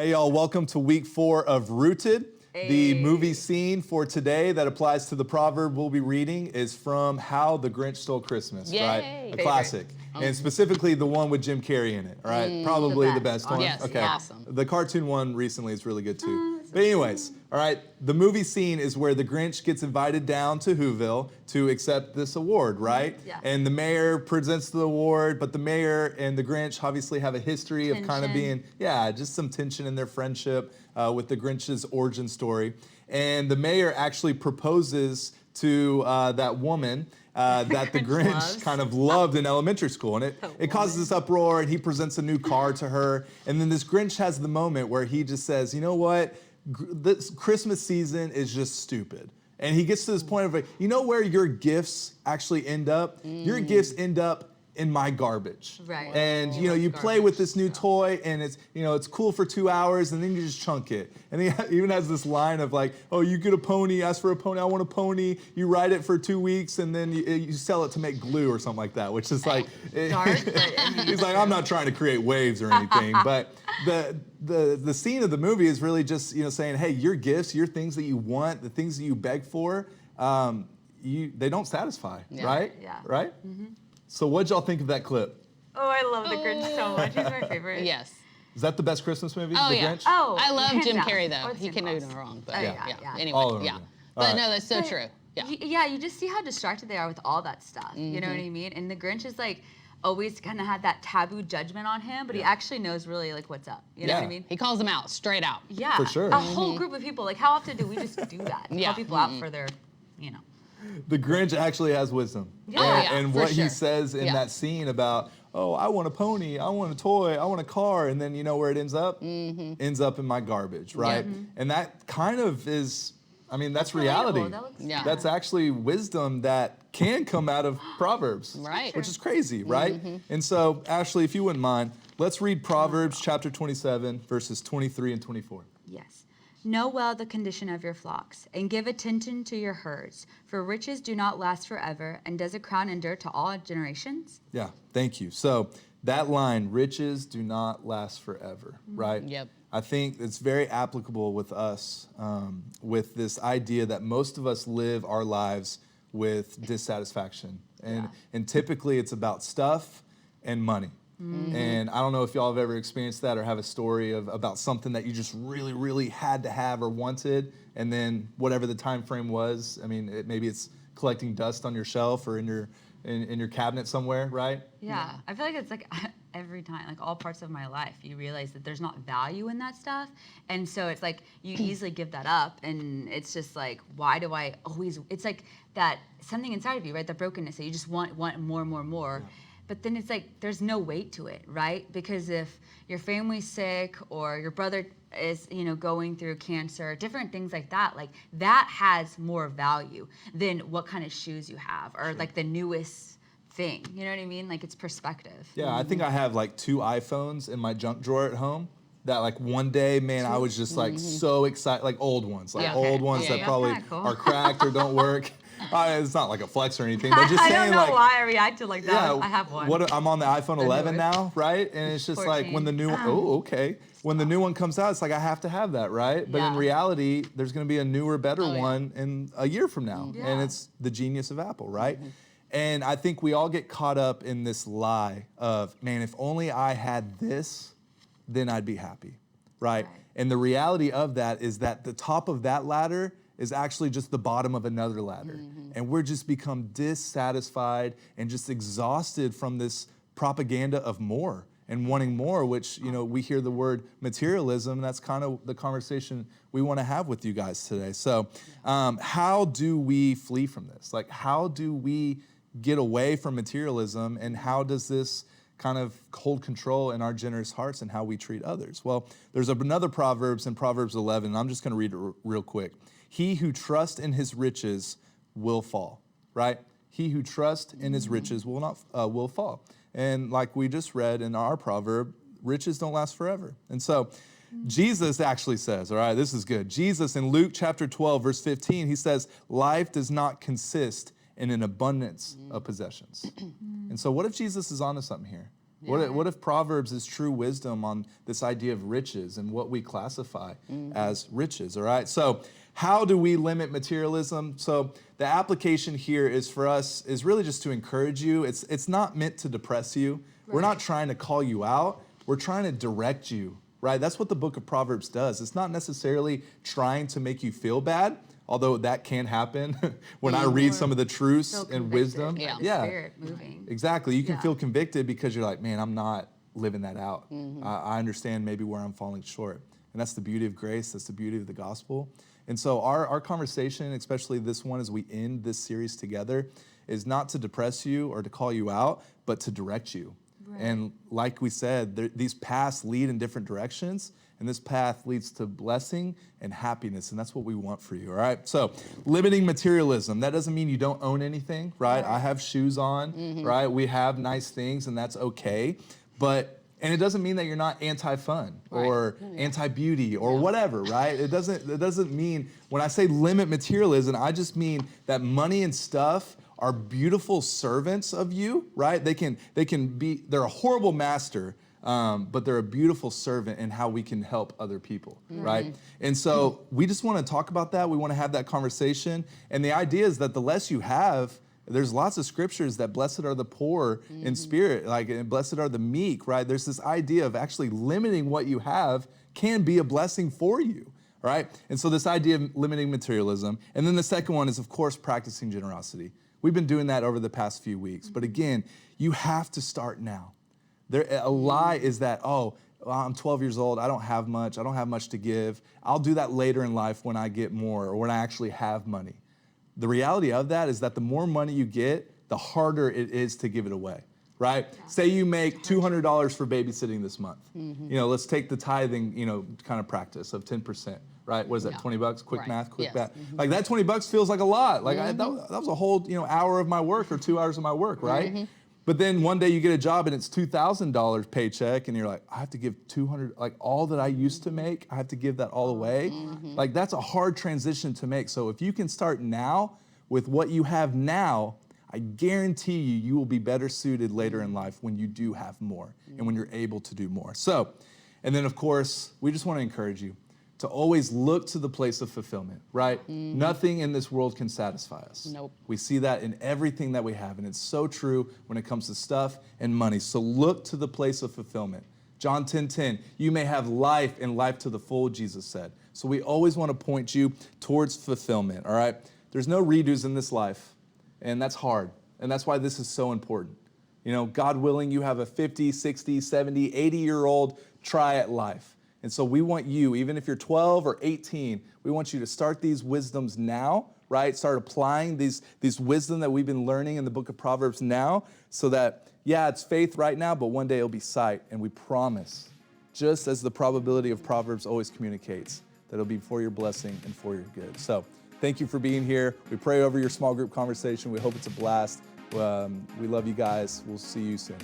Hey, y'all, welcome to week 4 of Rooted. Hey. The movie scene for today that applies to the proverb we'll be reading is from How the Grinch Stole Christmas, Yay. right? A Favorite. classic. And specifically the one with Jim Carrey in it, right? Probably the best one. Yes, okay. awesome. The cartoon one recently is really good too. But anyways, all right, the movie scene is where the Grinch gets invited down to Whoville to accept this award, right? Yeah. And the mayor presents the award, but the mayor and the Grinch obviously have a history of kind of being, just some tension in their friendship with the Grinch's origin story. And the mayor actually proposes to that woman that the Grinch kind of loved in elementary school. And it causes this uproar, and he presents a new car to her. And then this Grinch has the moment where he just says, you know what? This Christmas season is just stupid. And he gets to this point of, like, you know where your gifts actually end up? Your gifts end up in my garbage. Right. And you play with this new toy, and it's cool for 2 hours, and then you just chunk it. And he even has this line of like, oh, you get a pony, ask for a pony, I want a pony. You ride it for 2 weeks, and then you sell it to make glue or something like that, which is like, Dark, but I mean, he's like, I'm not trying to create waves or anything, but the scene of the movie is really just saying, hey, your gifts, your things that you want, the things that you beg for, they don't satisfy, right? Yeah. Right? Mm-hmm. So what'd y'all think of that clip? Oh, I love The Grinch so much. He's my favorite. Yes. Is that the best Christmas movie? Oh, The yeah. Grinch? Oh, I love hands Jim down. Carrey, though. Oh, it's He can do impossible. no wrong. But yeah. Anyway, All of them, yeah. yeah. But All right. no, that's so true. Yeah. You just see how distracted they are with all that stuff. You know what I mean? And the Grinch is like always kind of had that taboo judgment on him, but he actually knows really like what's up. You know what I mean? He calls them out, straight out. Yeah. For sure. A whole group of people. Like, how often do we just do that? Yeah. Call people out for their, The Grinch actually has wisdom. Yeah. Oh, yeah, and for what he sure. says in that scene about, oh, I want a pony, I want a toy, I want a car, and then you know where it ends up? Ends up in my garbage, right? And that kind of is, that's reality. relatable. That looks- That's actually wisdom that can come out of Proverbs. Right. Which is crazy, right? And so, Ashley, if you wouldn't mind, let's read Proverbs chapter 27, verses 23 and 24. Yes. Know well the condition of your flocks, and give attention to your herds, for riches do not last forever, and does a crown endure to all generations? Yeah, thank you. So that line, riches do not last forever, right? Yep. I think it's very applicable with us, with this idea that most of us live our lives with dissatisfaction. And typically it's about stuff and money. And I don't know if y'all have ever experienced that or have a story about something that you just really, really had to have or wanted, and then whatever the time frame was, maybe it's collecting dust on your shelf or in your cabinet somewhere, right? Yeah. I feel like it's like every time, like all parts of my life, you realize that there's not value in that stuff. And so it's like you easily give that up, and it's just like, why do I always, it's like that something inside of you, right? The brokenness that you just want more. Yeah. But then it's like there's no weight to it, right? Because if your family's sick or your brother is, going through cancer, different things like that, like that has more value than what kind of shoes you have or like the newest thing. You know what I mean? Like it's perspective. Yeah, I think I have like 2 iPhones in my junk drawer at home that like one day, man, I was just like so excited, like old ones that probably cool. are cracked or don't work. It's not like a flex or anything, but just I saying, don't know like, why I reacted like that. yeah, I have one. I'm on the iPhone 11 now, right? And it's just 14. like when the new one, when the new one comes out, it's like I have to have that, right? But in reality, there's going to be a newer, better one in a year from now, and it's the genius of Apple, right? And I think we all get caught up in this lie of, man, if only I had this, then I'd be happy, right? And the reality of that is that the top of that ladder is actually just the bottom of another ladder. And we're just become dissatisfied and just exhausted from this propaganda of more and wanting more, which, we hear the word materialism. That's kind of the conversation we want to have with you guys today. So how do we flee from this? Like, how do we get away from materialism, and how does this kind of hold control in our generous hearts and how we treat others? Well, there's another Proverbs in Proverbs 11, and I'm just going to read it real quick. He who trusts in his riches will fall, right? He who trusts in his riches will fall. And like we just read in our proverb, riches don't last forever. And so Jesus actually says, all right, this is good. Jesus in Luke chapter 12, verse 15, he says, life does not consist in an abundance of possessions. And so what if Jesus is onto something here? What if Proverbs is true wisdom on this idea of riches and what we classify as riches, all right? So how do we limit materialism? So the application here is for us is really just to encourage you. It's not meant to depress you. We're not trying to call you out. We're trying to direct you, right? That's what the book of Proverbs does. It's not necessarily trying to make you feel bad, although that can happen when I read some of the truths and wisdom. By the Spirit moving. Exactly. You can feel convicted because you're like, man, I'm not living that out. I understand maybe where I'm falling short. And that's the beauty of grace. That's the beauty of the gospel. And so our conversation, especially this one as we end this series together, is not to depress you or to call you out, but to direct you. Right. And like we said, these paths lead in different directions, and this path leads to blessing and happiness, and that's what we want for you, all right? So limiting materialism, that doesn't mean you don't own anything, right? I have shoes on, right? We have nice things, and that's okay. And it doesn't mean that you're not anti-fun or anti-beauty or whatever, right? It doesn't mean, when I say limit materialism, I just mean that money and stuff are beautiful servants of you, right? They're a horrible master, but they're a beautiful servant in how we can help other people, right? And so we just want to talk about that. We want to have that conversation. And the idea is that the less you have, there's lots of scriptures that blessed are the poor in spirit, and blessed are the meek, right? There's this idea of actually limiting what you have can be a blessing for you, right? And so this idea of limiting materialism. And then the second one is, of course, practicing generosity. We've been doing that over the past few weeks. But again, you have to start now. A lie is that, well, I'm 12 years old, I don't have much to give. I'll do that later in life when I get more or when I actually have money. The reality of that is that the more money you get, the harder it is to give it away, right? Yeah. Say you make $200 for babysitting this month. Let's take the tithing, kind of practice of 10%, right? What is that, 20 bucks? Quick math, quick math. Like that 20 bucks feels like a lot. Like that was a whole, hour of my work or 2 hours of my work, right? But then one day you get a job and it's $2,000 paycheck and you're like, I have to give 200, like all that I used to make, I have to give that all away. Like that's a hard transition to make. So if you can start now with what you have now, I guarantee you will be better suited later in life when you do have more and when you're able to do more. So, and then of course, we just want to encourage you to always look to the place of fulfillment, right? Nothing in this world can satisfy us. Nope. We see that in everything that we have, and it's so true when it comes to stuff and money. So look to the place of fulfillment. John 10:10, you may have life and life to the full, Jesus said. So we always want to point you towards fulfillment, all right? There's no redos in this life, and that's hard, and that's why this is so important. God willing, you have a 50, 60, 70, 80-year-old try at life. And so we want you, even if you're 12 or 18, we want you to start these wisdoms now, right? Start applying these wisdom that we've been learning in the book of Proverbs now so that, it's faith right now, but one day it'll be sight. And we promise, just as the probability of Proverbs always communicates, that it'll be for your blessing and for your good. So thank you for being here. We pray over your small group conversation. We hope it's a blast. We love you guys. We'll see you soon.